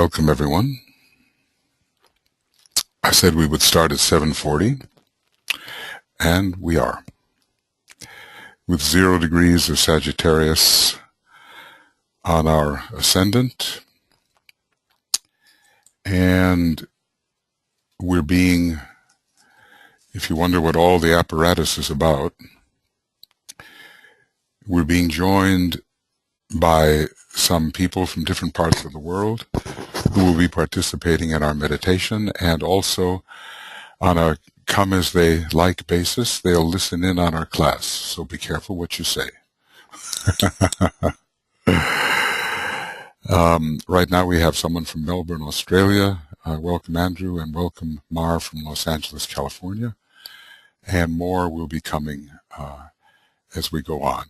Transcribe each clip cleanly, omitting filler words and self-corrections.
Welcome, everyone. I said we would start at 7:40, and we are. With 0 degrees of Sagittarius on our ascendant, and we're being, if you wonder what all the apparatus is about, we're being joined by some people from different parts of the world who will be participating in our meditation, and also on a come-as-they-like basis, they'll listen in on our class, so be careful what you say. Right now we have someone from Melbourne, Australia. Welcome, Andrew, and welcome, Mar, from Los Angeles, California. And more will be coming as we go on.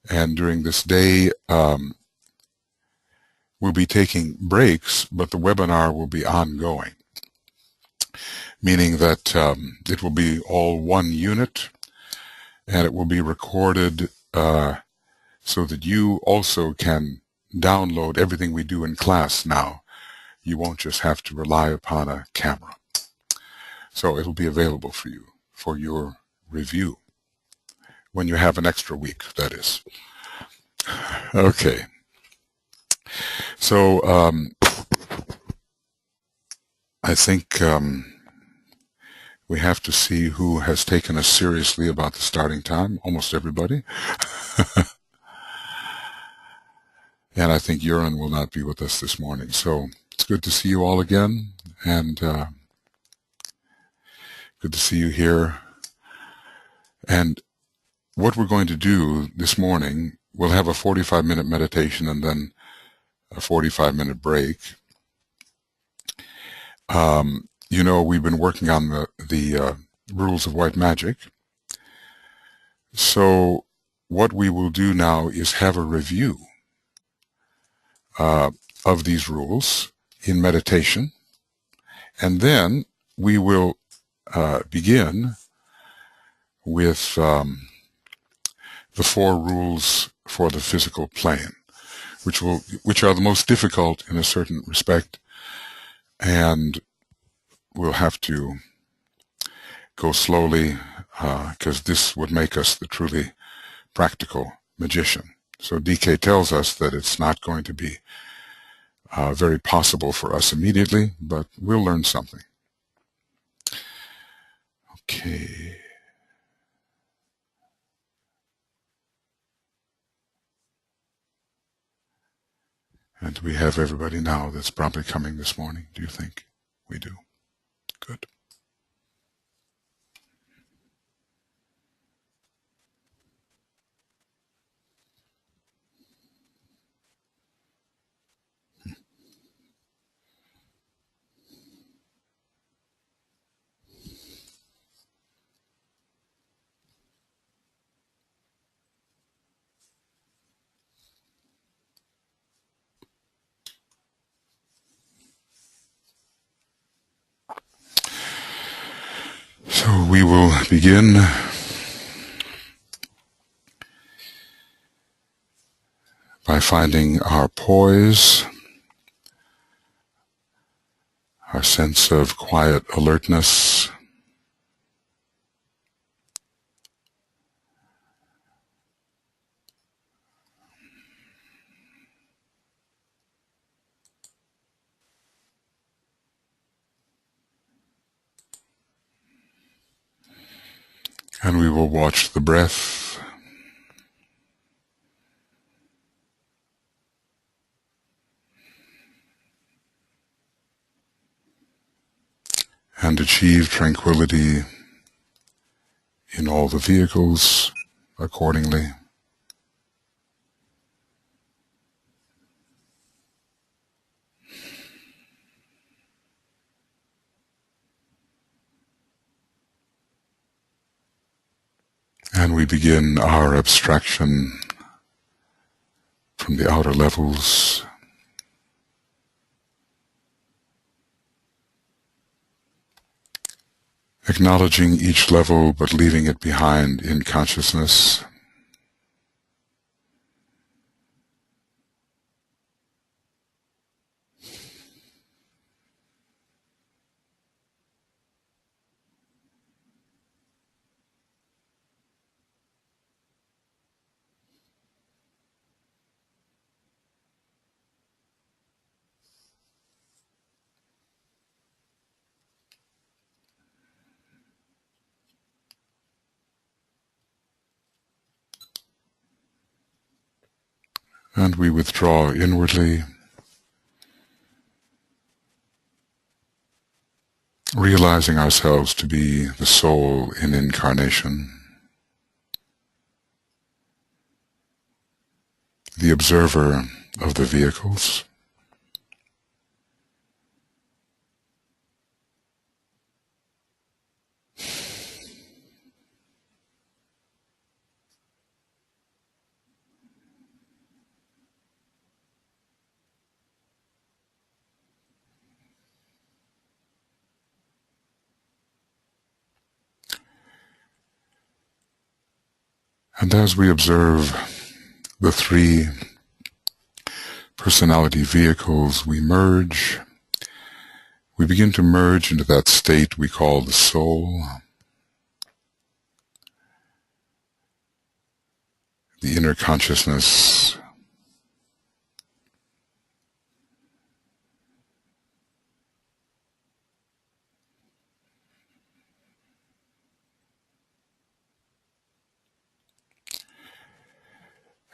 And during this day, we'll be taking breaks, but the webinar will be ongoing, meaning that it will be all one unit, and it will be recorded so that you also can download everything we do in class now. You won't just have to rely upon a camera. So it'll be available for you for your review when you have an extra week, that is. Okay. So I think we have to see who has taken us seriously about the starting time. Almost everybody. And I think Urine will not be with us this morning. So it's good to see you all again, and good to see you here. And what we're going to do this morning, we'll have a 45-minute meditation and then a 45-minute break. You know, we've been working on the rules of white magic. So what we will do now is have a review of these rules in meditation, and then we will begin with the 4 rules for the physical plane, which are the most difficult in a certain respect, and we'll have to go slowly because this would make us the truly practical magician. So DK tells us that it's not going to be very possible for us immediately, but we'll learn something. Okay. And do we have everybody now that's probably coming this morning, do you think? We do. Good. So we will begin by finding our poise, our sense of quiet alertness, and we will watch the breath, and achieve tranquility in all the vehicles accordingly. And we begin our abstraction from the outer levels, acknowledging each level but leaving it behind in consciousness. And we withdraw inwardly, realizing ourselves to be the soul in incarnation, the observer of the vehicles. And as we observe the three personality vehicles, we begin to merge into that state we call the soul, the inner consciousness.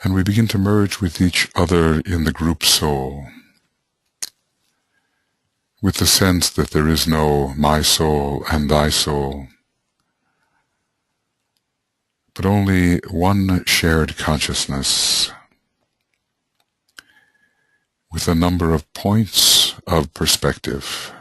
And we begin to merge with each other in the group soul, with the sense that there is no my soul and thy soul, but only one shared consciousness with a number of points of perspective.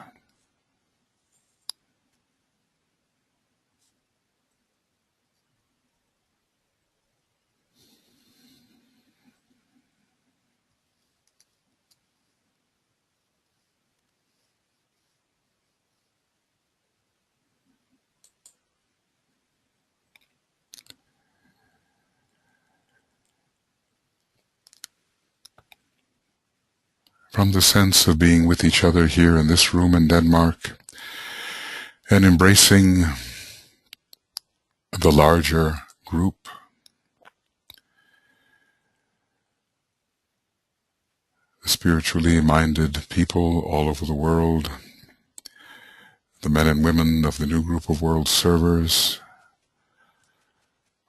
From the sense of being with each other here in this room in Denmark, and embracing the larger group, spiritually minded people all over the world, the men and women of the new group of world servers,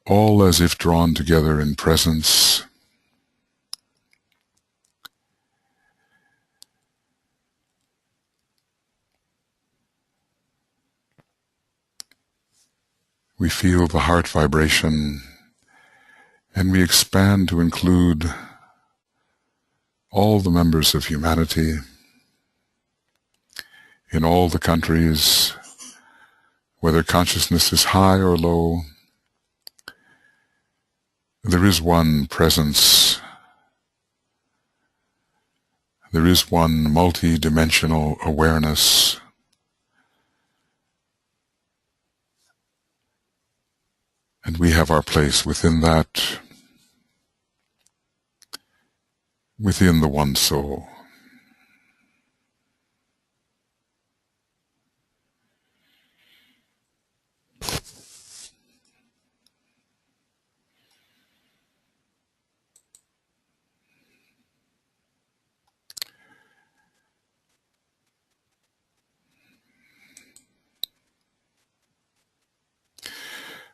all as if drawn together in presence. We feel the heart vibration, and we expand to include all the members of humanity in all the countries, whether consciousness is high or low. There is one presence. There is one multi-dimensional awareness. And we have our place within that, within the one soul.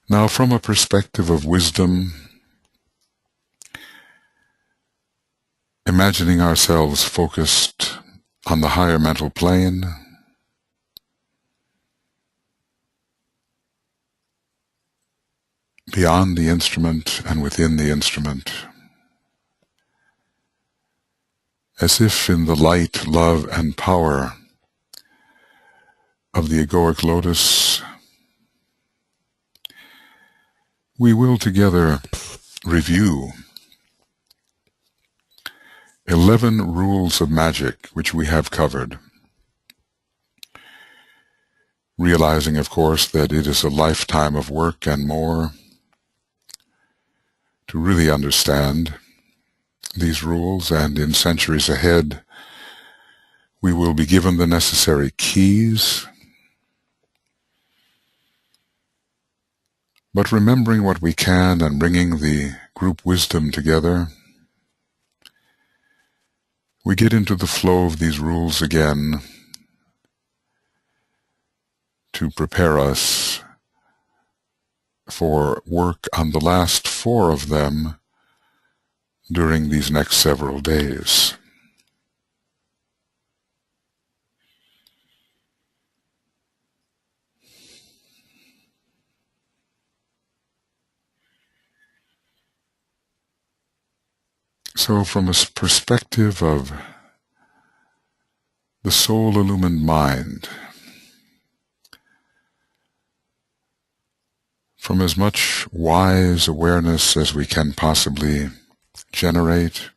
Now, from a perspective of wisdom, imagining ourselves focused on the higher mental plane, beyond the instrument and within the instrument, as if in the light, love, and power of the egoic lotus, we will together review 11 rules of magic which we have covered, realizing, of course, that it is a lifetime of work and more to really understand these rules, and in centuries ahead we will be given the necessary keys. But remembering what we can and bringing the group wisdom together, we get into the flow of these rules again to prepare us for work on the last 4 of them during these next several days. So from a perspective of the soul-illumined mind, from as much wise awareness as we can possibly generate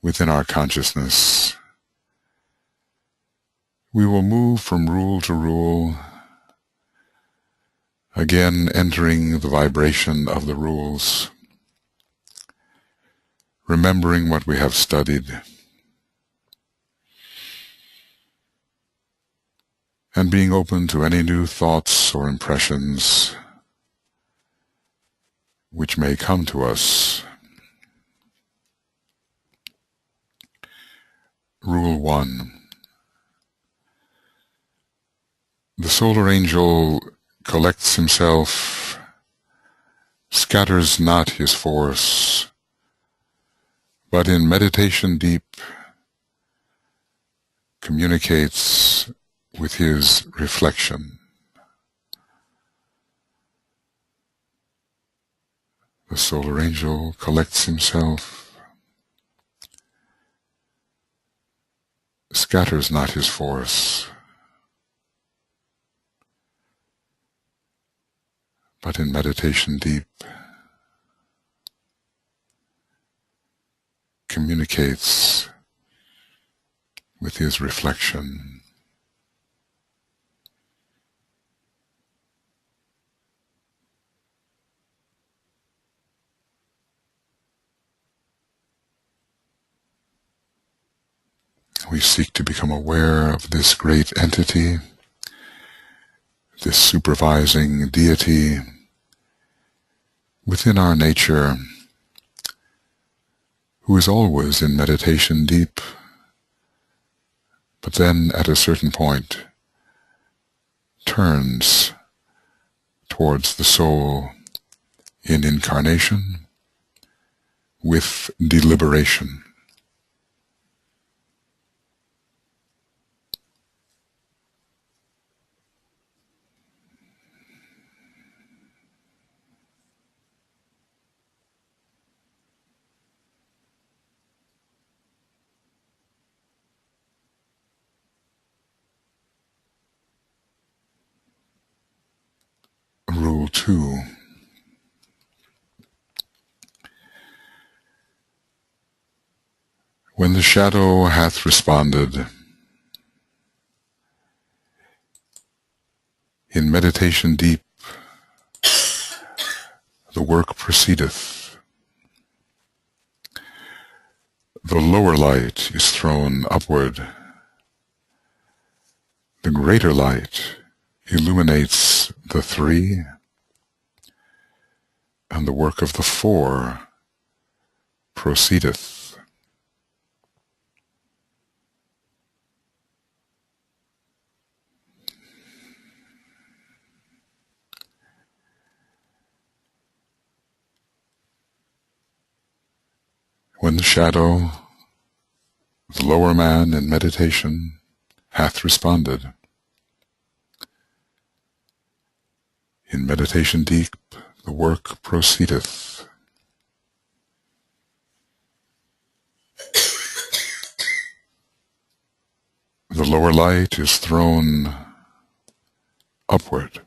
within our consciousness, we will move from rule to rule, again entering the vibration of the rules, remembering what we have studied, and being open to any new thoughts or impressions which may come to us. Rule 1. The solar angel collects himself, scatters not his force, but in meditation deep communicates with his reflection. The solar angel collects himself, scatters not his force, but in meditation deep communicates with his reflection. We seek to become aware of this great entity, this supervising deity within our nature, who is always in meditation deep, but then at a certain point turns towards the soul in incarnation with deliberation. Rule 2. When the shadow hath responded, in meditation deep the work proceedeth. The lower light is thrown upward. The greater light illuminates the three, and the work of the four proceedeth. When the shadow, the lower man in meditation, hath responded, in meditation deep the work proceedeth. The lower light is thrown upward.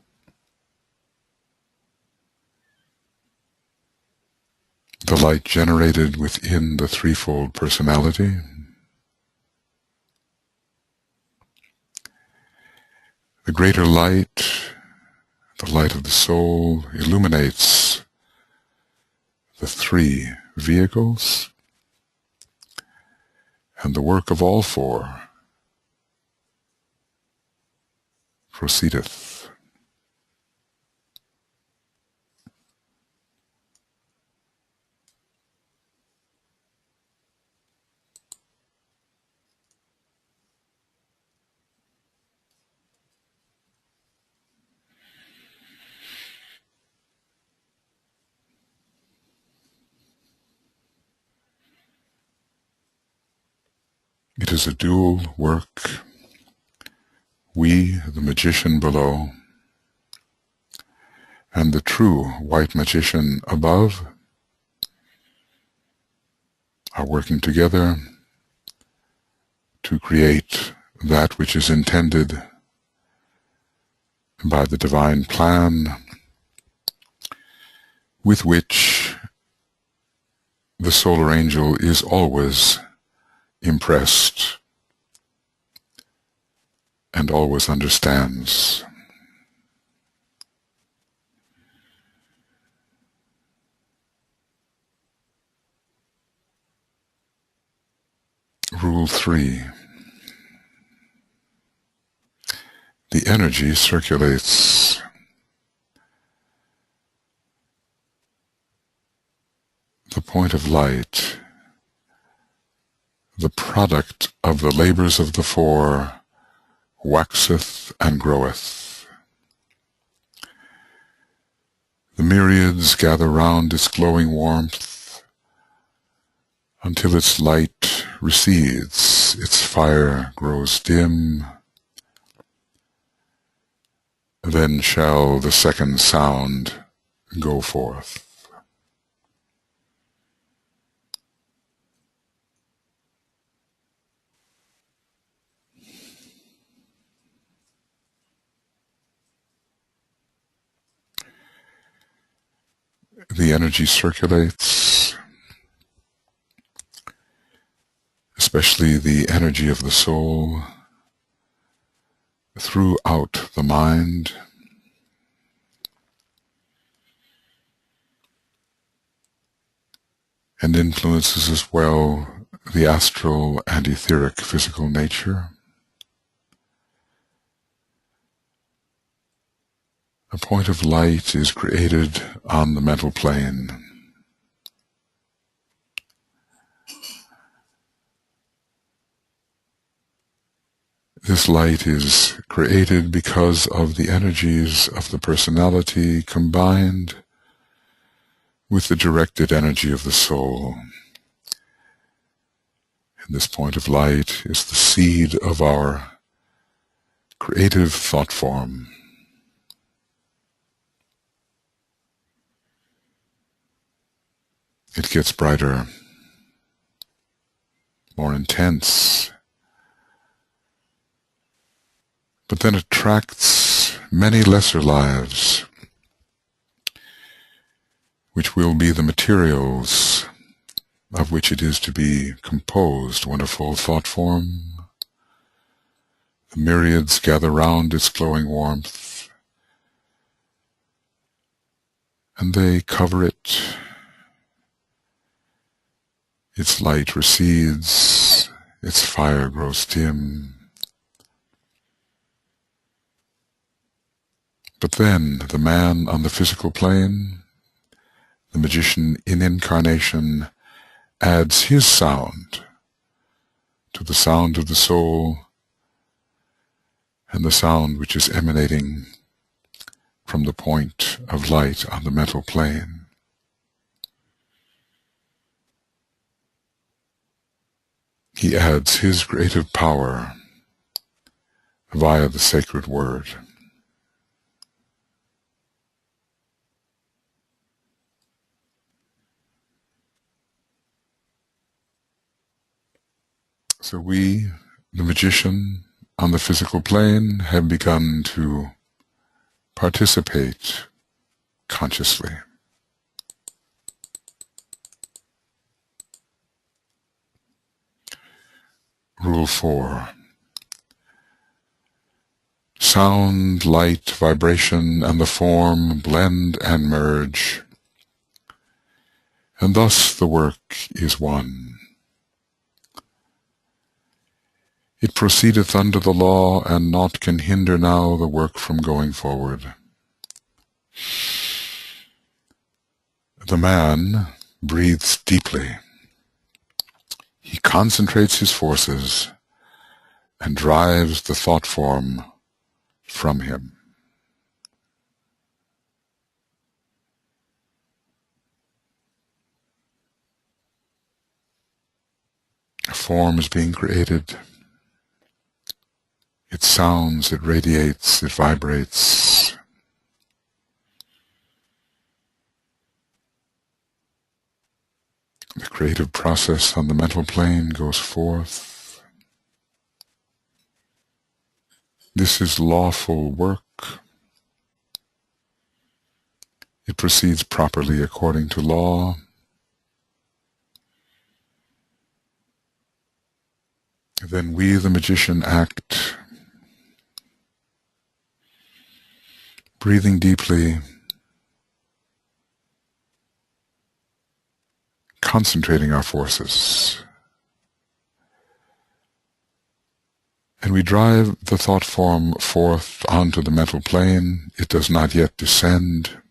The light generated within the threefold personality, the greater light, the light of the soul, illuminates the three vehicles, and the work of all four proceedeth. is a dual work. We, the magician below, and the true white magician above, are working together to create that which is intended by the divine plan, with which the solar angel is always impressed and always understands. Rule 3. The energy circulates. The point of light, the product of the labors of the four, waxeth and groweth. The myriads gather round its glowing warmth until its light recedes, its fire grows dim. Then shall the second sound go forth. The energy circulates, especially the energy of the soul, throughout the mind, and influences as well the astral and etheric physical nature. A point of light is created on the mental plane. This light is created because of the energies of the personality combined with the directed energy of the soul. And this point of light is the seed of our creative thought form. It gets brighter, more intense, but then attracts many lesser lives, which will be the materials of which it is to be composed when a full thought form. The myriads gather round its glowing warmth, and they cover it. Its light recedes, its fire grows dim. But then the man on the physical plane, the magician in incarnation, adds his sound to the sound of the soul and the sound which is emanating from the point of light on the mental plane. He adds his creative power via the sacred word. So we, the magician on the physical plane, have begun to participate consciously. Rule 4. Sound, light, vibration, and the form blend and merge, and thus the work is one. It proceedeth under the law, and naught can hinder now the work from going forward. The man breathes deeply. He concentrates his forces and drives the thought form from him. A form is being created. It sounds, it radiates, it vibrates. The creative process on the mental plane goes forth. This is lawful work. It proceeds properly according to law. Then we, the magician, act, breathing deeply, concentrating our forces. And we drive the thought form forth onto the mental plane. It does not yet descend.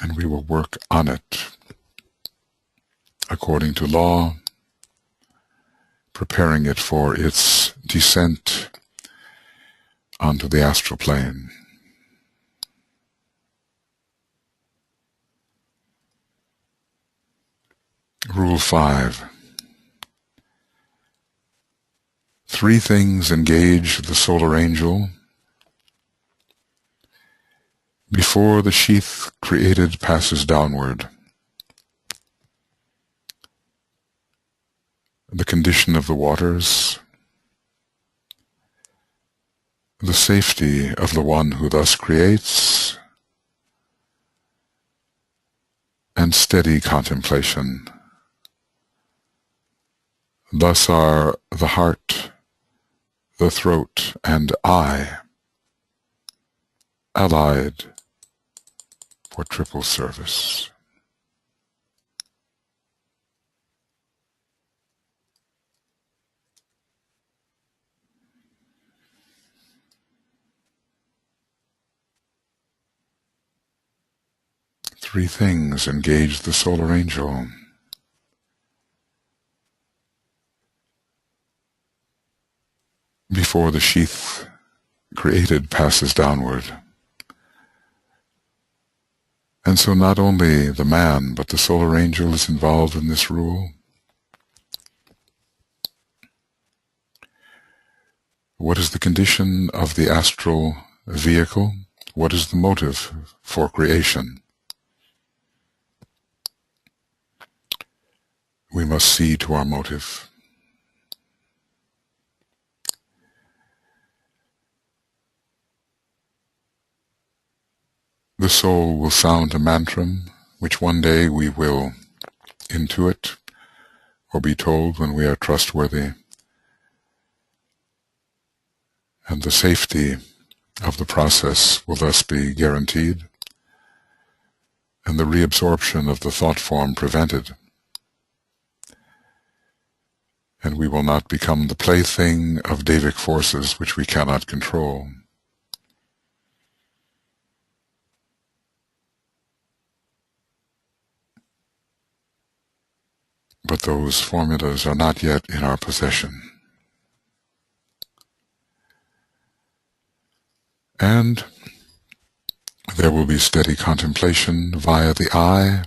And we will work on it according to law, preparing it for its descent onto the astral plane. Rule 5. 3 things engage the solar angel before the sheath created passes downward. The condition of the waters, the safety of the one who thus creates, and steady contemplation. Thus are the heart, the throat, and eye allied for triple service. Three things engage the solar angel. Before the sheath created passes downward. And so not only the man, but the solar angel is involved in this rule. What is the condition of the astral vehicle? What is the motive for creation? We must see to our motive. The soul will sound a mantram, which one day we will intuit or be told when we are trustworthy. And the safety of the process will thus be guaranteed, and the reabsorption of the thought form prevented. And we will not become the plaything of Devic forces which we cannot control. But those formulas are not yet in our possession. And there will be steady contemplation via the eye,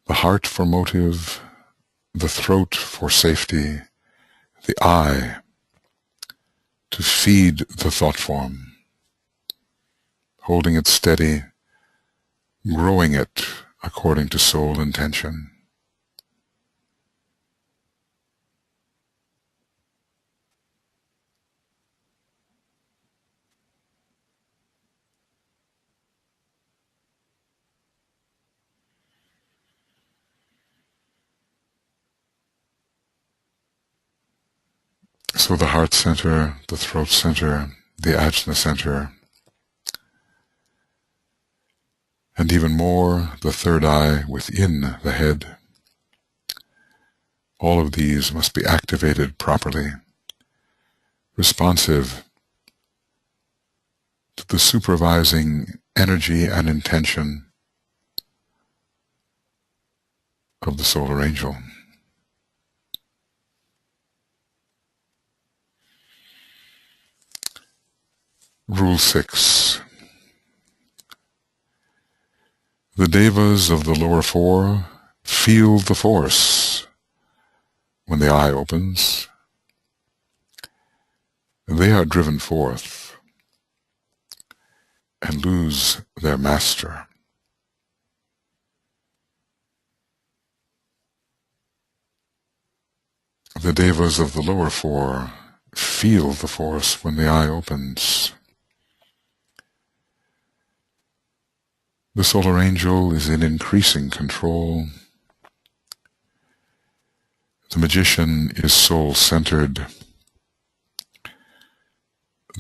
the heart for motive, the throat for safety, the eye to feed the thought form, holding it steady, growing it according to soul intention. So the heart center, the throat center, the ajna center, and even more the third eye within the head. All of these must be activated properly, responsive to the supervising energy and intention of the solar angel. Rule 6. The devas of the lower four feel the force when the eye opens. They are driven forth and lose their master. The devas of the lower four feel the force when the eye opens. The solar angel is in increasing control. The magician is soul-centered.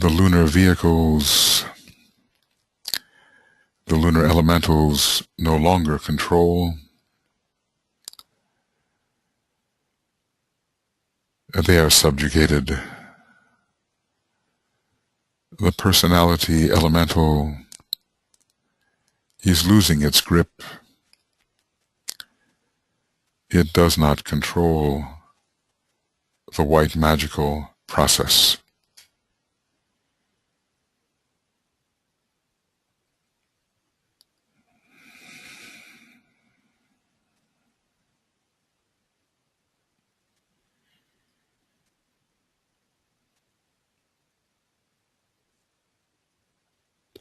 The lunar vehicles, the lunar elementals no longer control. They are subjugated. The personality elemental is losing its grip. It does not control the white magical process.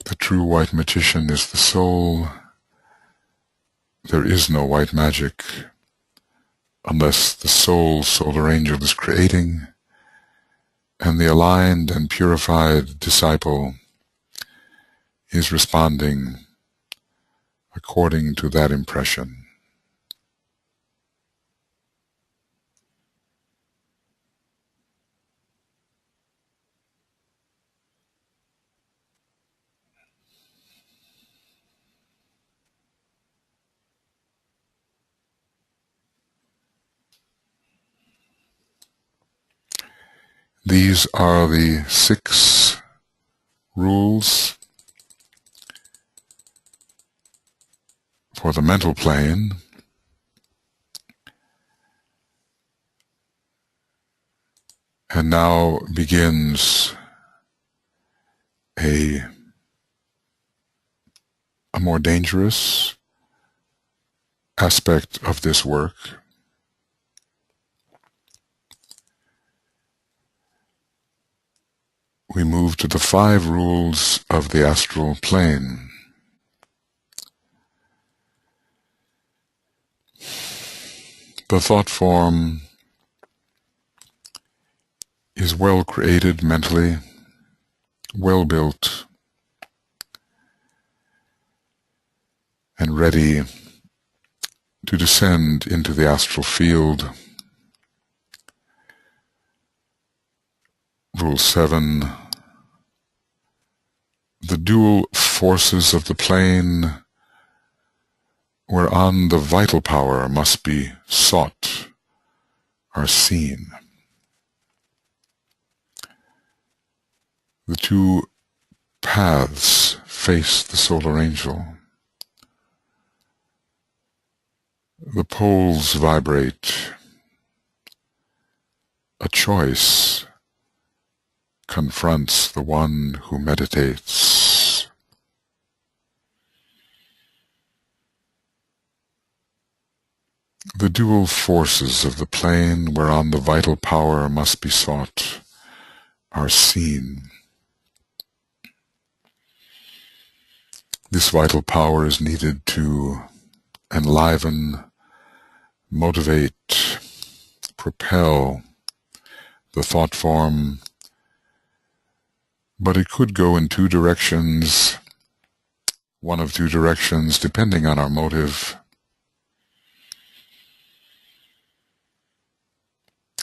The true white magician is the soul. There is no white magic unless the soul solar angel is creating, and the aligned and purified disciple is responding according to that impression. These are the 6 rules for the mental plane. And now begins a more dangerous aspect of this work. We move to the 5 rules of the astral plane. The thought form is well created mentally, well built, and ready to descend into the astral field. Rule 7. The dual forces of the plane whereon the vital power must be sought are seen. The 2 paths face the solar angel. The poles vibrate. A choice confronts the one who meditates. The dual forces of the plane whereon the vital power must be sought are seen. This vital power is needed to enliven, motivate, propel the thought form, but it could go in 2 directions, one of 2 directions, depending on our motive.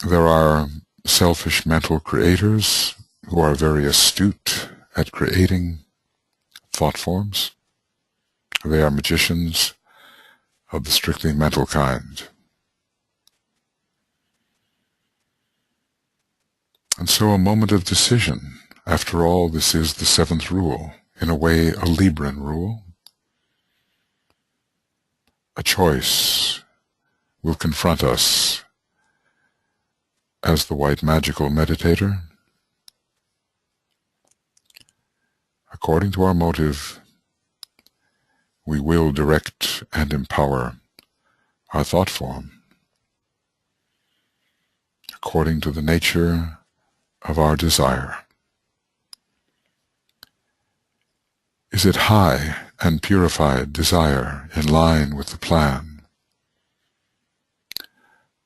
There are selfish mental creators who are very astute at creating thought forms. They are magicians of the strictly mental kind. And so a moment of decision. After all, this is the 7th rule, in a way a Libran rule. A choice will confront us as the white magical meditator. According to our motive, we will direct and empower our thought form according to the nature of our desire. Is it high and purified desire in line with the plan?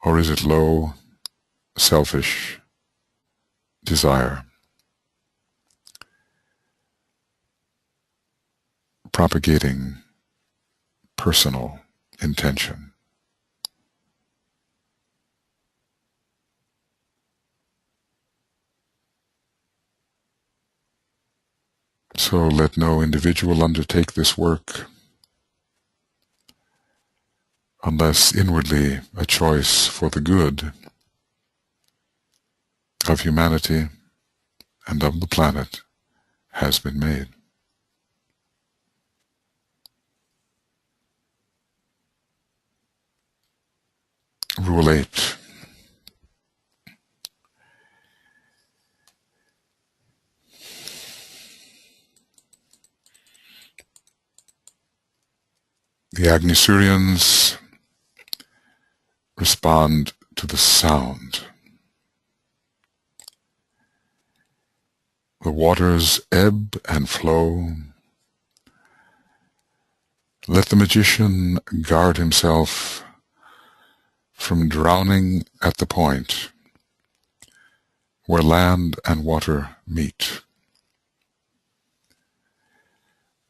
Or is it low, selfish desire, propagating personal intention? So let no individual undertake this work unless inwardly a choice for the good of humanity and of the planet has been made. Rule 8. The Agnisurians respond to the sound. The waters ebb and flow. Let the magician guard himself from drowning at the point where land and water meet.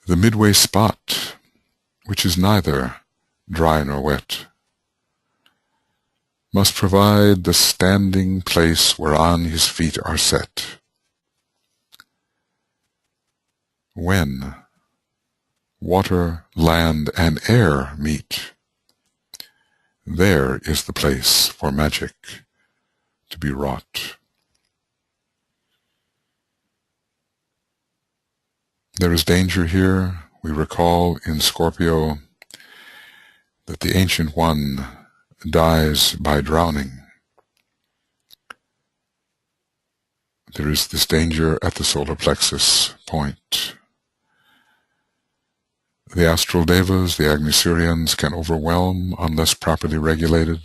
The midway spot, which is neither dry nor wet, must provide the standing place whereon his feet are set. When water, land, and air meet, there is the place for magic to be wrought. There is danger here. We recall in Scorpio that the Ancient One dies by drowning. There is this danger at the solar plexus point. The astral devas, the Agnisurians, can overwhelm unless properly regulated.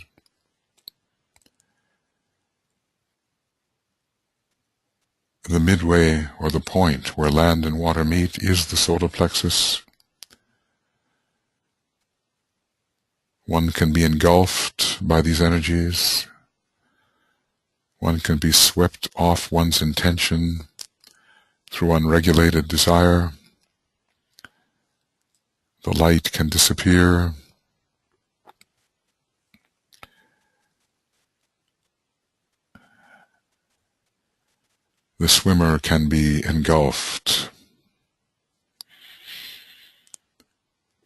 The midway, or the point where land and water meet, is the solar plexus. One can be engulfed by these energies. One can be swept off one's intention through unregulated desire. The light can disappear. The swimmer can be engulfed,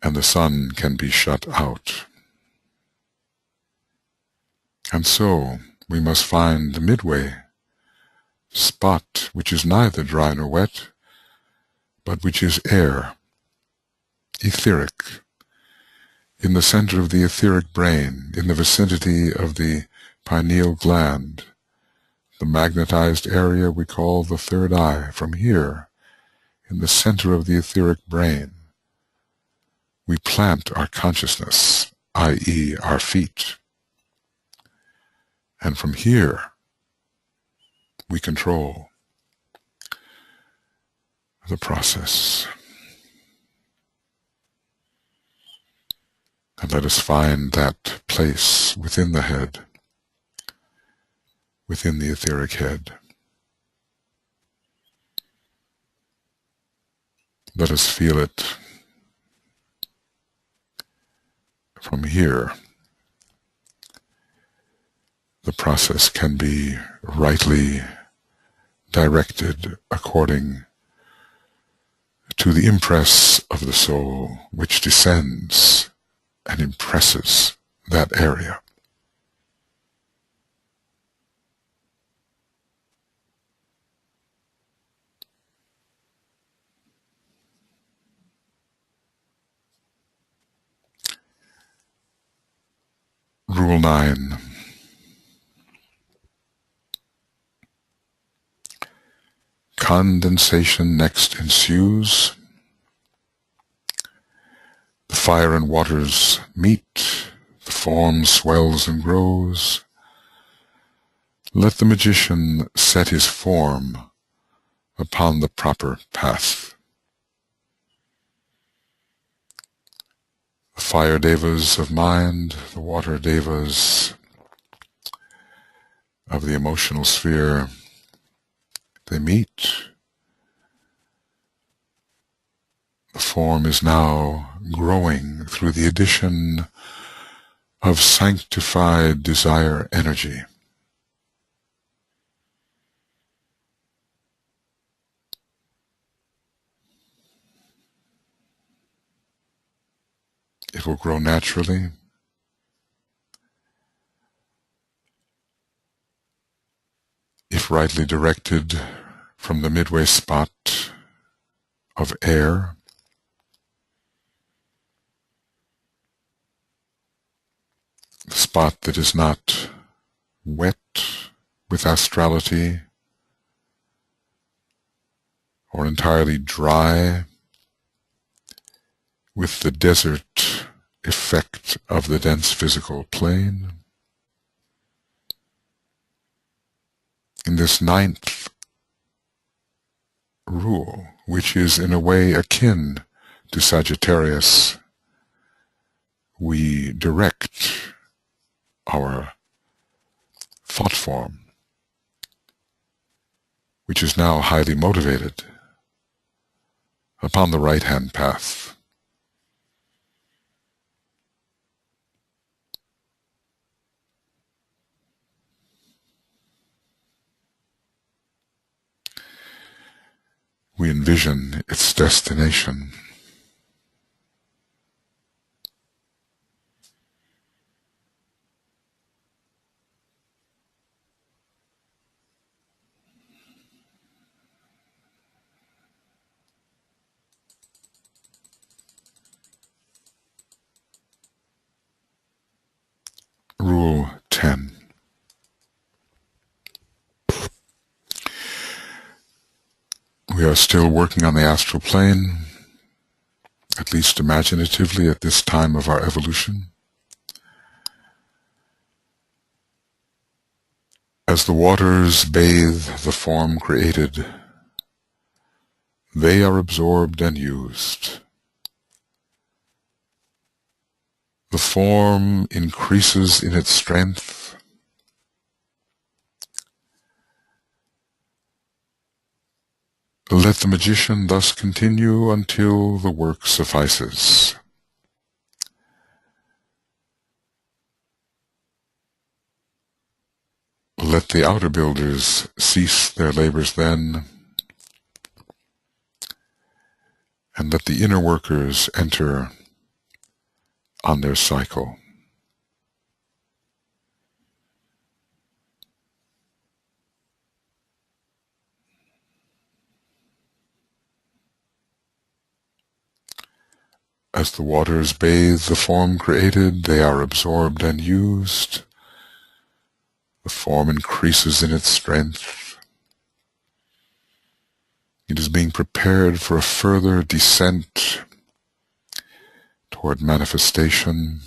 and the sun can be shut out. And so we must find the midway spot, which is neither dry nor wet, but which is air, etheric, in the center of the etheric brain, in the vicinity of the pineal gland, the magnetized area we call the third eye. From here, in the center of the etheric brain, we plant our consciousness, i.e., our feet. And from here, we control the process. And let us find that place within the head, within the etheric head. Let us feel it from here. The process can be rightly directed according to the impress of the soul, which descends and impresses that area. Rule 9. Condensation next ensues. The fire and waters meet, the form swells and grows. Let the magician set his form upon the proper path. The fire devas of mind, the water devas of the emotional sphere, they meet. The form is now growing through the addition of sanctified desire energy. It will grow naturally. If rightly directed from the midway spot of air, the spot that is not wet with astrality or entirely dry with the desert effect of the dense physical plane. In this ninth rule, which is in a way akin to Sagittarius, we direct our thought form, which is now highly motivated, upon the right-hand path. We envision its destination. Rule 10. We are still working on the astral plane, at least imaginatively at this time of our evolution. As the waters bathe the form created, they are absorbed and used. The form increases in its strength. Let the magician thus continue until the work suffices. Let the outer builders cease their labors then, and let the inner workers enter on their cycle. As the waters bathe the form created, they are absorbed and used. The form increases in its strength. It is being prepared for a further descent toward manifestation.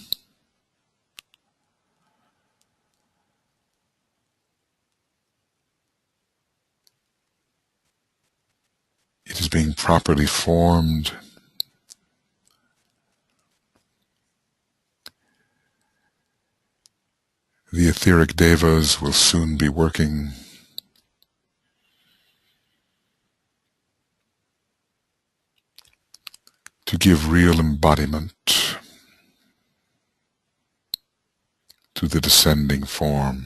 It is being properly formed. The etheric devas will soon be working. To give real embodiment to the descending form.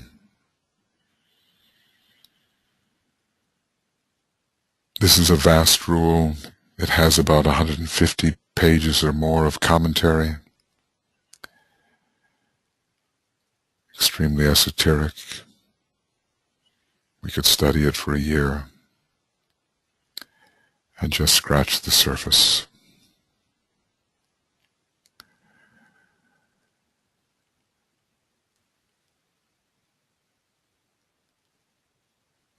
This is a vast rule. It has about 150 pages or more of commentary. Extremely esoteric. We could study it for a year and just scratch the surface.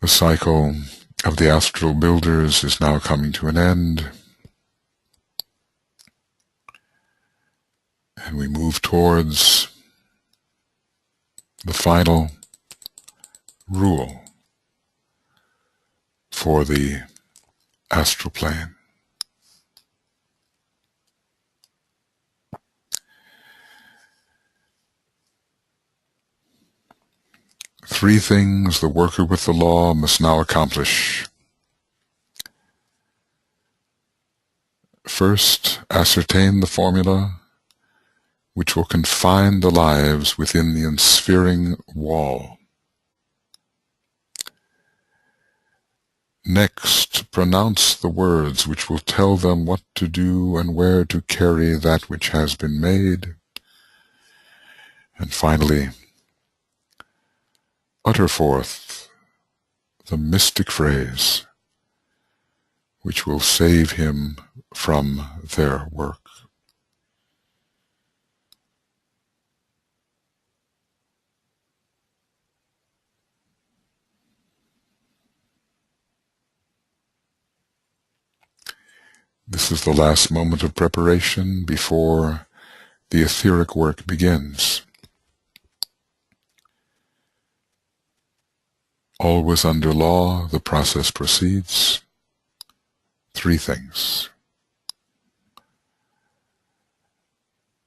The cycle of the astral builders is now coming to an end. And we move towards the final rule for the astral plane. Three things the worker with the law must now accomplish. First, ascertain the formula which will confine the lives within the ensphering wall. Next, pronounce the words which will tell them what to do and where to carry that which has been made. And finally, utter forth the mystic phrase which will save him from their work. This is the last moment of preparation before the etheric work begins. Always under law, the process proceeds. Three things.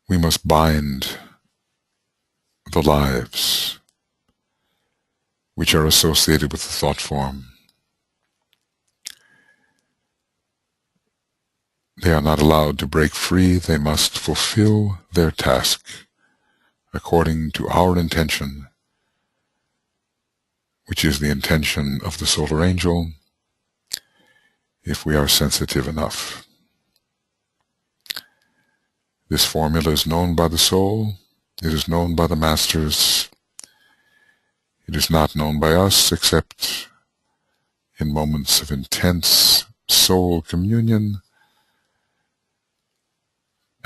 We must bind the lives which are associated with the thought form. They are not allowed to break free. They must fulfill their task according to our intention, which is the intention of the solar angel, if we are sensitive enough. This formula is known by the soul. It is known by the masters. It is not known by us except in moments of intense soul communion.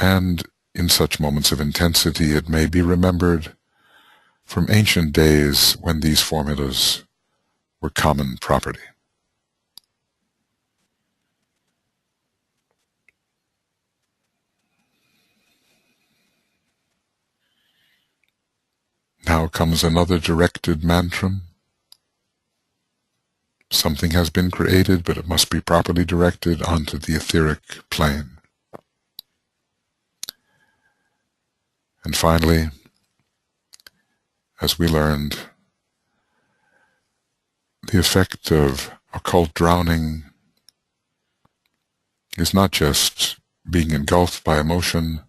And in such moments of intensity, it may be remembered from ancient days when these formulas were common property. Now comes another directed mantra. Something has been created, but it must be properly directed onto the etheric plane. And finally, as we learned, the effect of occult drowning is not just being engulfed by emotion,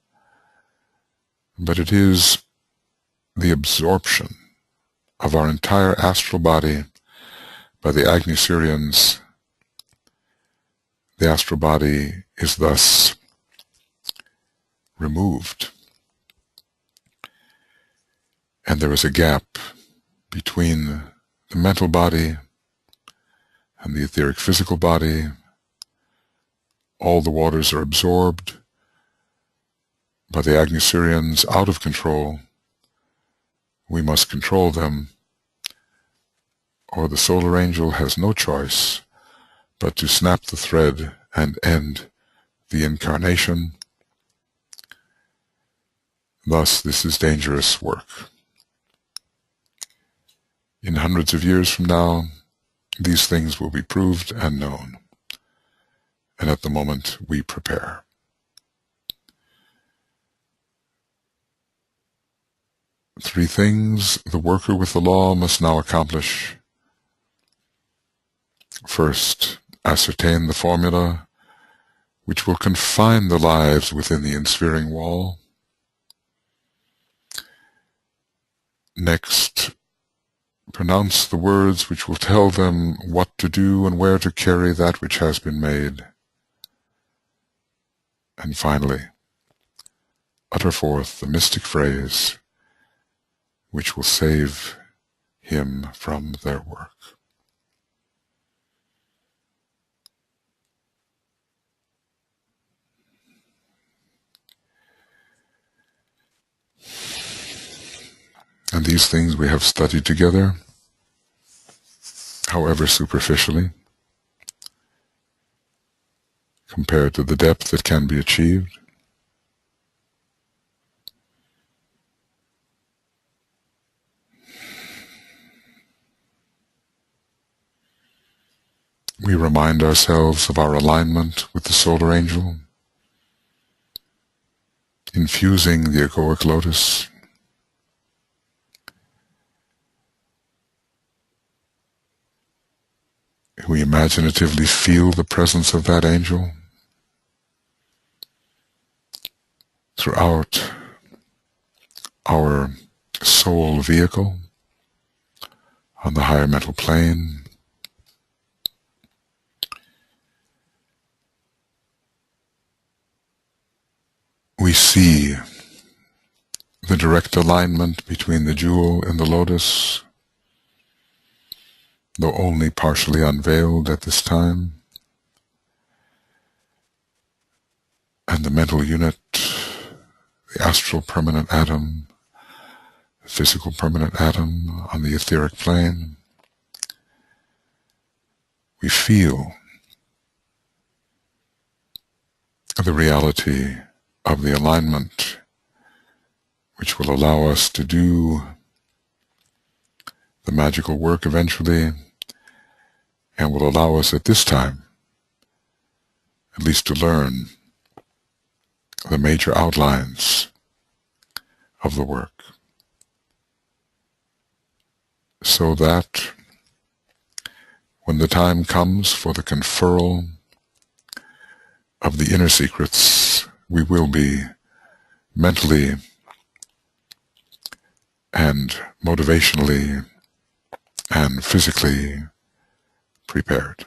but it is the absorption of our entire astral body by the Agni-Syrians. The astral body is thus removed, and there is a gap between the mental body and the etheric physical body. All the waters are absorbed by the Agni-Syrians out of control. We must control them, or the solar angel has no choice but to snap the thread and end the incarnation. Thus, this is dangerous work. In hundreds of years from now, these things will be proved and known, and at the moment we prepare. Three things the worker with the law must now accomplish. First, ascertain the formula which will confine the lives within the ensphering wall. Next, pronounce the words which will tell them what to do and where to carry that which has been made. And finally, utter forth the mystic phrase which will save him from their work. And these things we have studied together, however superficially, compared to the depth that can be achieved. we remind ourselves of our alignment with the solar angel, infusing the egoic lotus. We imaginatively feel the presence of that angel throughout our soul vehicle on the higher mental plane. We see the direct alignment between the jewel and the lotus, though only partially unveiled at this time, and the mental unit, the astral permanent atom, the physical permanent atom on the etheric plane. We feel the reality of the alignment, which will allow us to do the magical work eventually, and will allow us at this time at least to learn the major outlines of the work, so that when the time comes for the conferral of the inner secrets, we will be mentally and motivationally and physically prepared.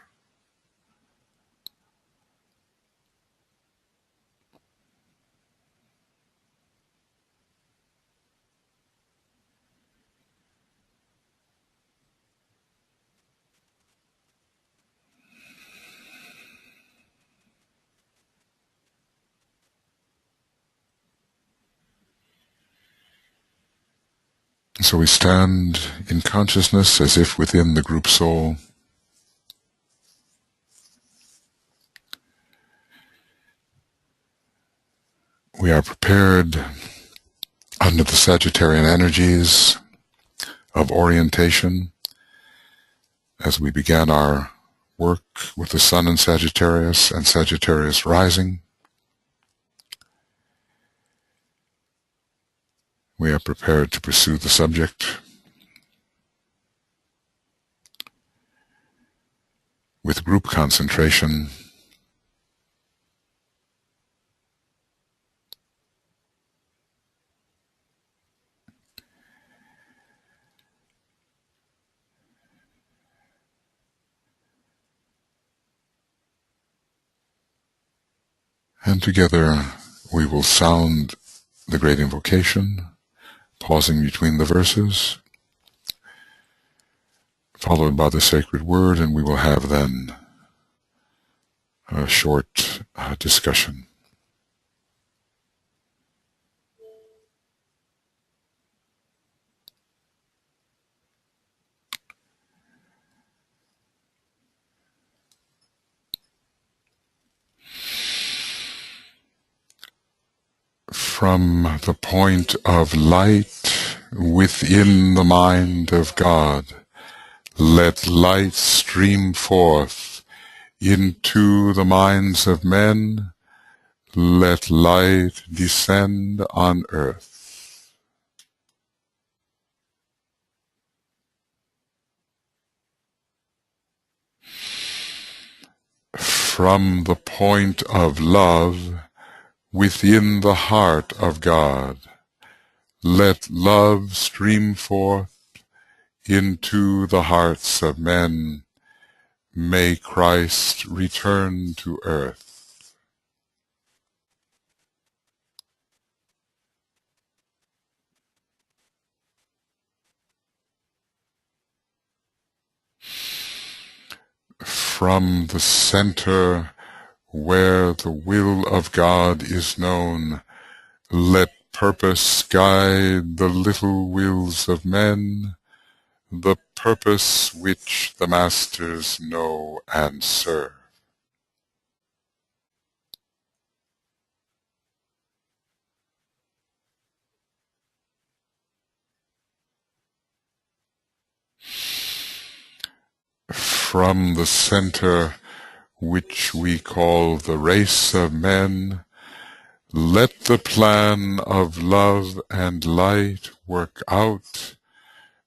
So we stand in consciousness as if within the group soul. We are prepared under the Sagittarian energies of orientation as we began our work with the Sun in Sagittarius and Sagittarius rising. We are prepared to pursue the subject with group concentration, and together we will sound the great invocation, pausing between the verses, followed by the sacred word, and we will have then a short discussion. From the point of light within the mind of God, let light stream forth into the minds of men. Let light descend on earth. From the point of love within the heart of God, let love stream forth into the hearts of men. May Christ return to earth. From the center where the will of God is known, let purpose guide the little wills of men, the purpose which the masters know and serve. from the center which we call the race of men, let the plan of love and light work out,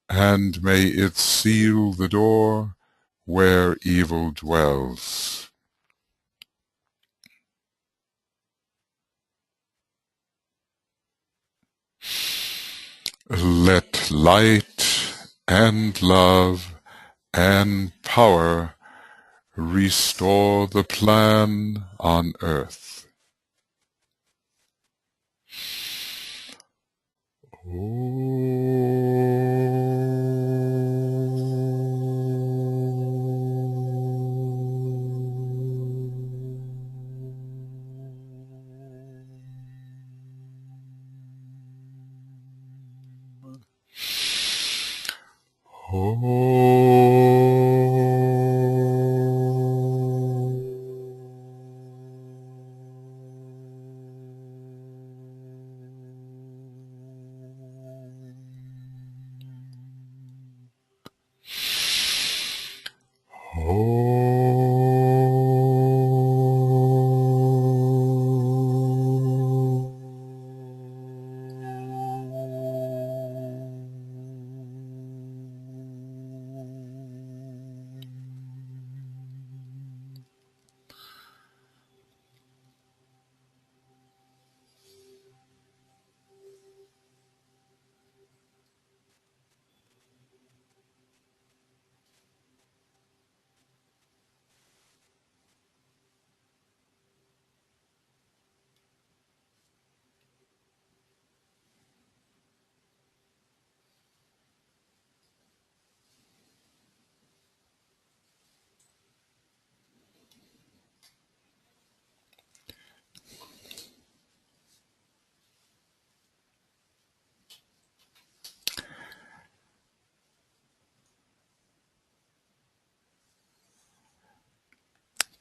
and may it seal the door where evil dwells. Let light and love and power restore the plan on earth.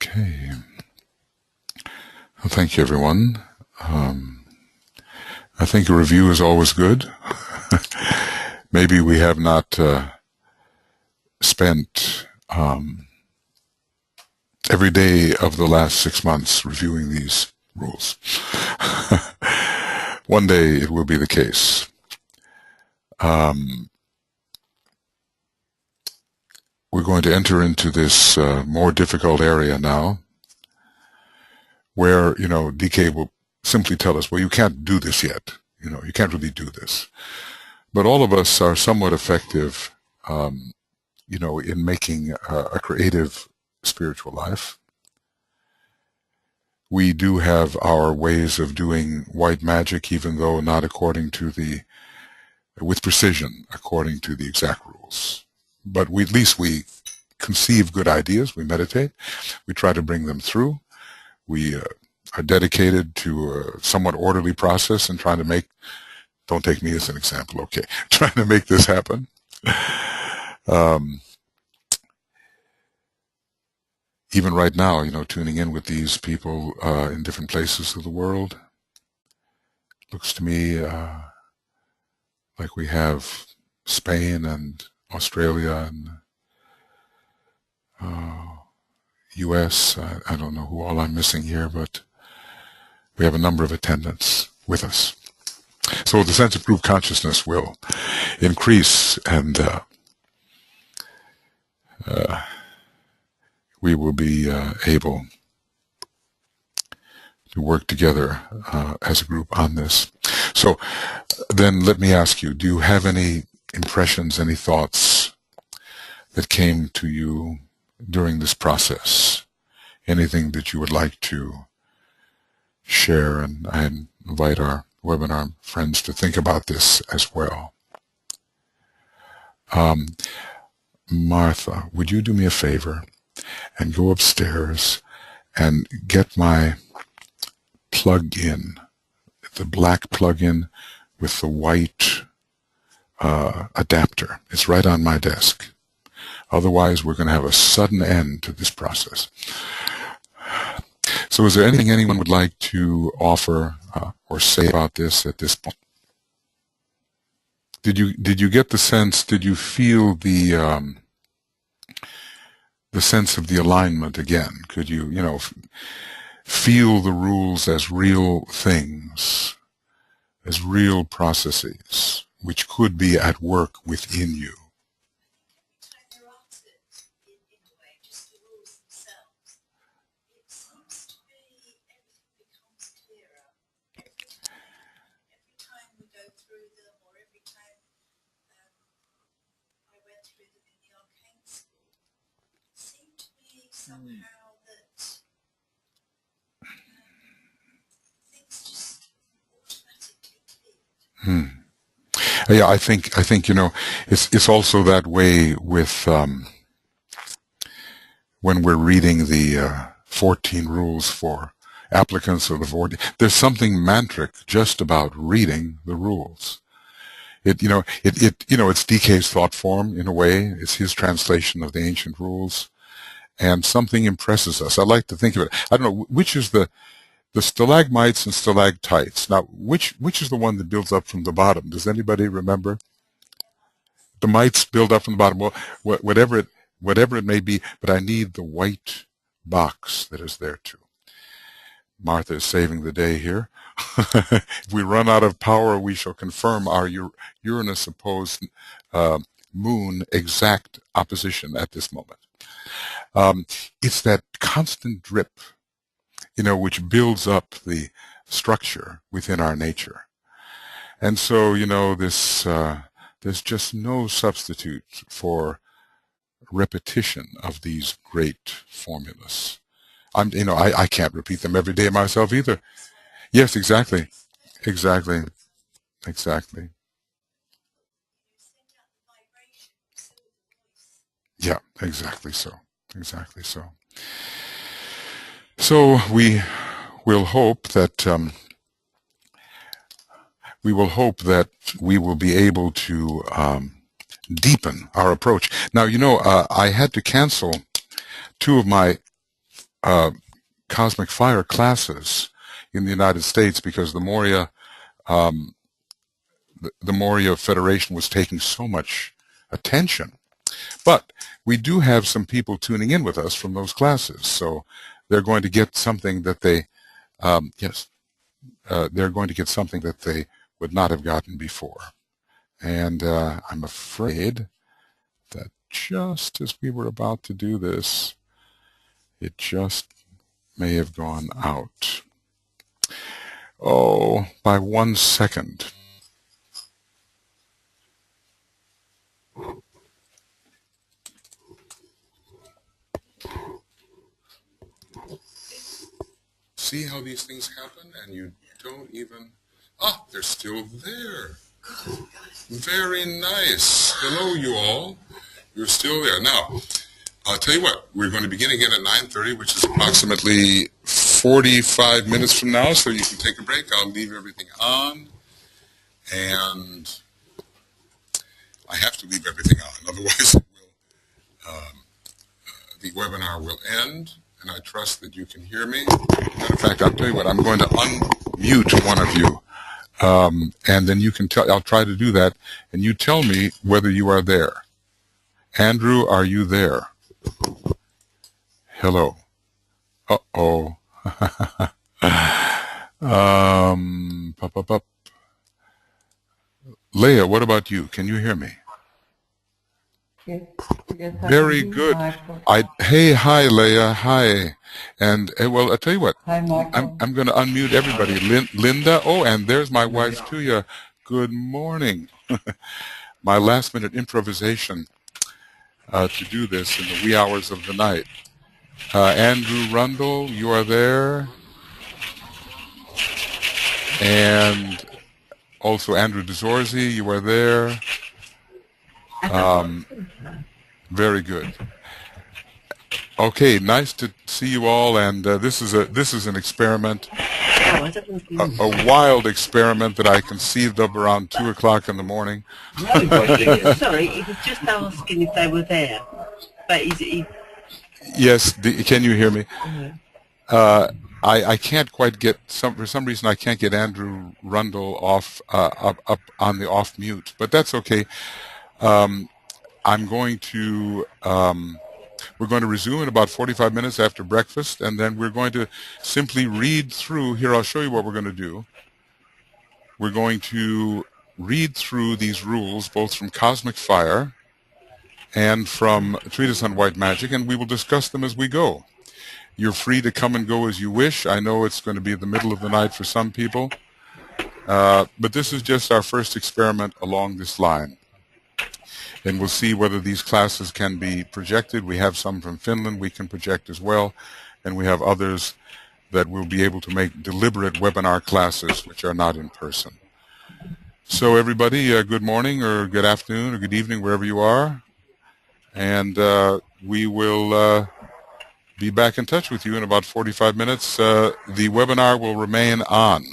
Okay. Well, thank you, everyone. I think a review is always good. Maybe we have not spent every day of the last 6 months reviewing these rules. One day it will be the case. We're going to enter into this more difficult area now, where, DK will simply tell us, well, you can't do this yet. You can't really do this. But all of us are somewhat effective, in making a creative spiritual life. We do have our ways of doing white magic, even though not with precision, according to the exact rules. But at least we conceive good ideas, we meditate, we try to bring them through. We are dedicated to a somewhat orderly process and trying to don't take me as an example, okay, trying to make this happen. Even right now, tuning in with these people in different places of the world, looks to me like we have Spain and Australia and U.S. I don't know who all I'm missing here, but we have a number of attendants with us. So the sense of group consciousness will increase, and we will be able to work together as a group on this. So then let me ask you, do you have any impressions, any thoughts that came to you during this process? Anything that you would like to share? And I invite our webinar friends to think about this as well. Martha, would you do me a favor and go upstairs and get my plug-in, the black plug-in with the white adapter? It's right on my desk. Otherwise, we're going to have a sudden end to this process. So is there anything anyone would like to offer or say about this at this point? Did you get the sense, did you feel the the sense of the alignment again? Could you, feel the rules as real things, as real processes, which could be at work within you? Hmm. Yeah, I think it's also that way with when we're reading the 14 rules for applicants of the 40. There's something mantric just about reading the rules. It's DK's thought form in a way. It's his translation of the ancient rules, and something impresses us. I like to think of it. I don't know which is the stalagmites and stalactites. Now, which is the one that builds up from the bottom? Does anybody remember? The mites build up from the bottom. Well, whatever it may be, but I need the white box that is there too. Martha is saving the day here. If we run out of power, we shall confirm our Uranus opposed moon exact opposition at this moment. It's that constant drip, which builds up the structure within our nature. And so, there's just no substitute for repetition of these great formulas. I can't repeat them every day myself either. Yes, exactly. Exactly. Exactly. Yeah, exactly so. Exactly so. So we will hope that we will be able to deepen our approach. Now, I had to cancel 2 of my Cosmic Fire classes in the United States because the Moria Federation was taking so much attention. But we do have some people tuning in with us from those classes, so they're going to get something that they they're going to get something that they would not have gotten before. And I'm afraid that just as we were about to do this, it just may have gone out. Oh, by 1 second. See how these things happen and you don't even... Ah, they're still there. Very nice. Hello, you all. You're still there. Now, I'll tell you what, we're going to begin again at 9:30, which is approximately 45 minutes from now, so you can take a break. I'll leave everything on, and I have to leave everything on, otherwise the webinar will end, and I trust that you can hear me. Matter of fact, I'll tell you what, I'm going to unmute one of you, and then you can tell, I'll try to do that, and you tell me whether you are there. Andrew, are you there? Hello. Uh-oh. Pop, up. Leah, what about you? Can you hear me? Yes. Very good. Hi, Leah. Hi. And well, I'll tell you what. Hi, Michael. I'm going to unmute everybody. Linda. Oh, and there's my wife, Tuya. Good morning. My last-minute improvisation to do this in the wee hours of the night. Andrew Rundle, you are there. And also Andrew DeZorzi, you are there. Very good. Okay, nice to see you all. And this is an experiment, a wild experiment that I conceived of around 2 o'clock in the morning. No, sorry, he was just asking if they were there. But Yes, can you hear me? I can't quite get for some reason I can't get Andrew Rundle off up on the off mute, but that's okay. I'm going to We're going to resume in about 45 minutes after breakfast, and then we're going to simply read through. Here, I'll show you what we're going to do. We're going to read through these rules, both from Cosmic Fire and from Treatise on White Magic, and we will discuss them as we go. You're free to come and go as you wish. I know it's going to be the middle of the night for some people, but this is just our first experiment along this line. And we'll see whether these classes can be projected. We have some from Finland we can project as well, and we have others that will be able to make deliberate webinar classes which are not in person. So everybody, good morning or good afternoon or good evening wherever you are, and we will be back in touch with you in about 45 minutes. The webinar will remain on,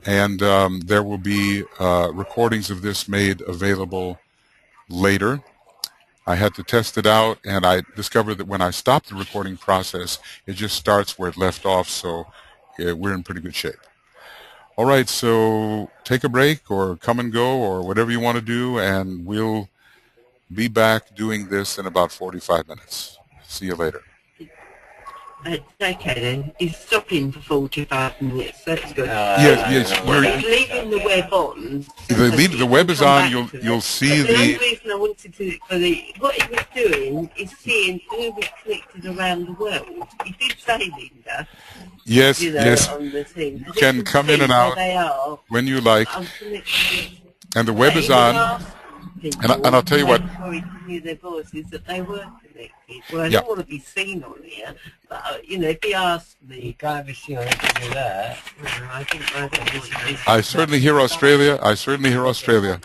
and there will be recordings of this made available later. I had to test it out, and I discovered that when I stop the recording process, it just starts where it left off, so we're in pretty good shape. All right, so take a break or come and go or whatever you want to do, and we'll be back doing this in about 45 minutes. See you later. Okay then, he's stopping for 45 minutes, that's good. Yes, He's leaving the web on. The web is on, you'll see the only reason I wanted to, what he was doing is seeing who was connected around the world. He did say, Linda. Yes, you know, yes. On the thing. You can come in and out when you like. And the web is on. And I'll tell you what. Before he knew their voices that they were connected. Well, I Yeah. don't want to be seen on here, but you know, if he asked me, You can't be sure to do that. I think I don't want to. I certainly hear Australia. I certainly hear Australia.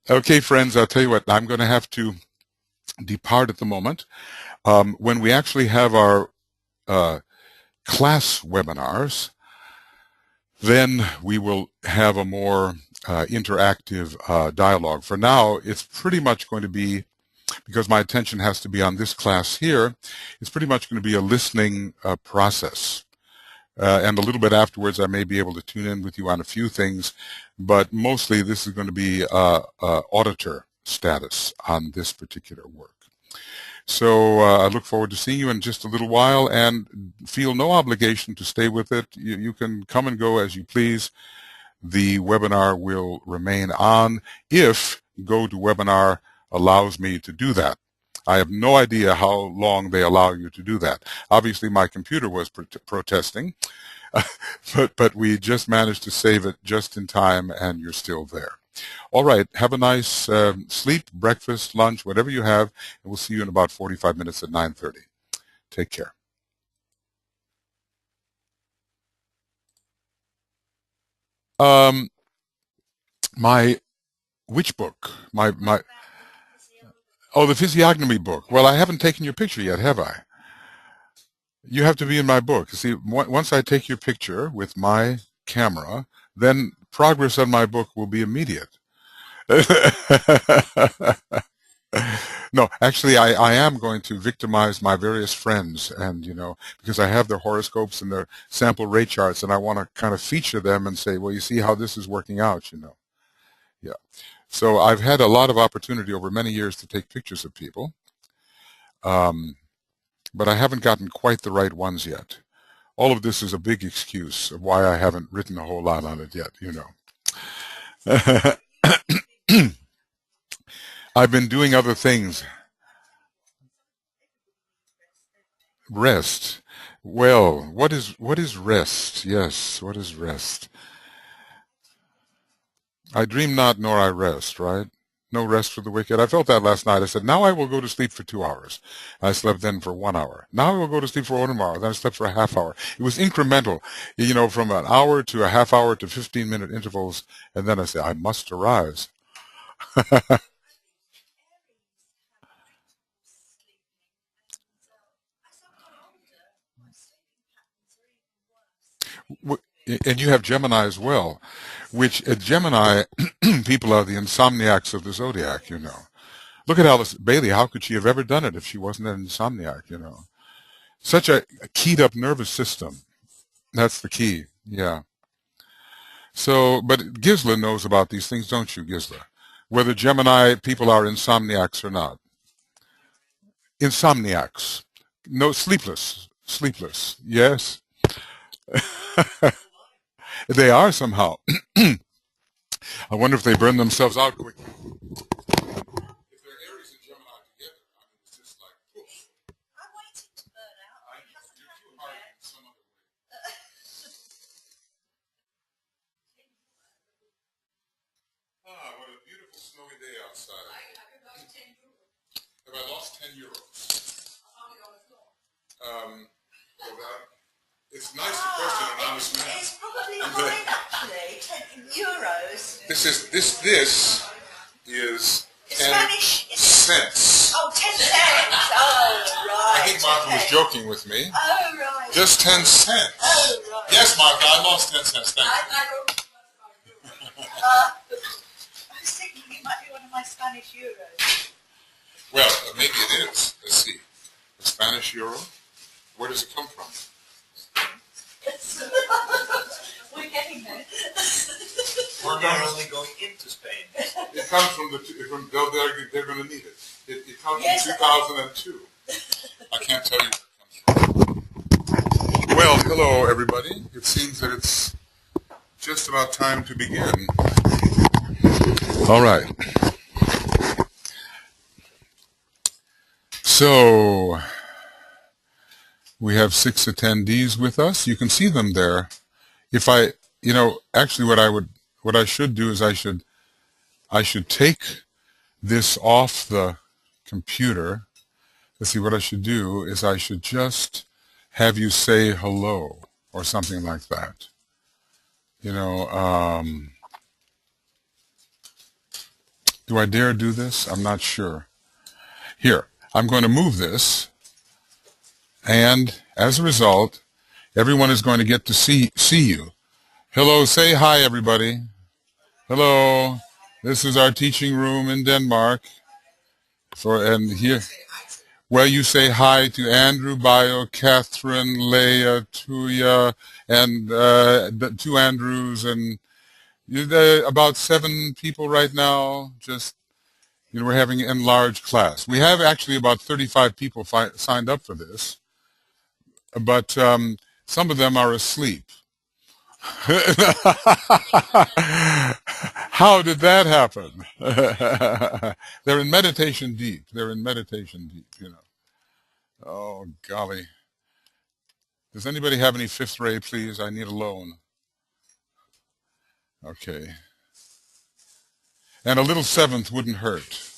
Okay, friends, I'll tell you what. I'm going to have to depart at the moment. When we actually have our class webinars, then we will have a more interactive dialogue. For now, it's pretty much going to be, because my attention has to be on this class here, it's pretty much going to be a listening process. And a little bit afterwards, I may be able to tune in with you on a few things, but mostly this is going to be auditor status on this particular work. So I look forward to seeing you in just a little while, and feel no obligation to stay with it. You can come and go as you please. The webinar will remain on if GoToWebinar allows me to do that. I have no idea how long they allow you to do that. Obviously, my computer was protesting, but we just managed to save it just in time, and you're still there. All right, have a nice sleep, breakfast, lunch, whatever you have, and we'll see you in about 45 minutes at 9:30. Take care. Which book? Oh, the physiognomy book. Well, I haven't taken your picture yet, have I? You have to be in my book. See, once I take your picture with my camera, then progress on my book will be immediate. No, actually, I am going to victimize my various friends, and because I have their horoscopes and their sample rate charts, and I want to kind of feature them and say, well, you see how this is working out, Yeah. So I've had a lot of opportunity over many years to take pictures of people, but I haven't gotten quite the right ones yet. All of this is a big excuse of why I haven't written a whole lot on it yet, I've been doing other things. Rest. Well, what is rest? Yes, what is rest? I dream not, nor I rest, right? No rest for the wicked. I felt that last night. I said, now I will go to sleep for 2 hours. I slept then for 1 hour. Now I will go to sleep for 1 hour. Then I slept for a half hour. It was incremental, from an hour to a half hour to 15-minute intervals. And then I said, I must arise. And you have Gemini as well, which Gemini people are the insomniacs of the zodiac, Look at Alice Bailey. How could she have ever done it if she wasn't an insomniac, Such a keyed up nervous system. That's the key. Yeah. So, but Gisela knows about these things, don't you, Gisela? whether Gemini people are insomniacs or not. Insomniacs. No, sleepless. Sleepless. Yes. They are somehow. I wonder if they burn themselves out quickly. If they're Aries and Gemini together, I mean, it's just like, poof. I'm waiting to burn out. I know, you're too hard in some other way. Ah, what a beautiful snowy day outside. Have I lost 10 euros? Well, it's nice to question an honest man. It's probably mine actually. 10 euros. This is Spanish. 10 cents. Oh, 10 cents. Oh, right. I think Martha was joking with me. Oh, right. Just 10 cents. Oh, right. Yes, Martha, I lost 10 cents. Thank you. I was thinking it might be one of my Spanish euros. Well, maybe it is. Let's see. A Spanish euro? Where does it come from? We're getting there. They're only going into Spain. It comes from they're going to need it. It comes Yes, from 2002. I can't tell you where it comes from. Well, hello everybody. It seems that it's just about time to begin. All right. So we have 6 attendees with us. You can see them there. If I, actually what I should do is I should take this off the computer. Let's see, what I should do is I should just have you say hello or something like that. Do I dare do this? I'm not sure. Here, I'm going to move this, and as a result, everyone is going to get to see you. Hello, say hi, everybody. Hello. This is our teaching room in Denmark. And here, well, you say hi to Andrew, Bio, Catherine, Leah, Tuya, and the 2 Andrews, and about 7 people right now. Just, we're having an enlarged class. We have actually about 35 people signed up for this, but some of them are asleep. How did that happen? They're in meditation deep. Oh, golly. Does anybody have any 5th ray, please? I need a loan. Okay. And a little 7th wouldn't hurt.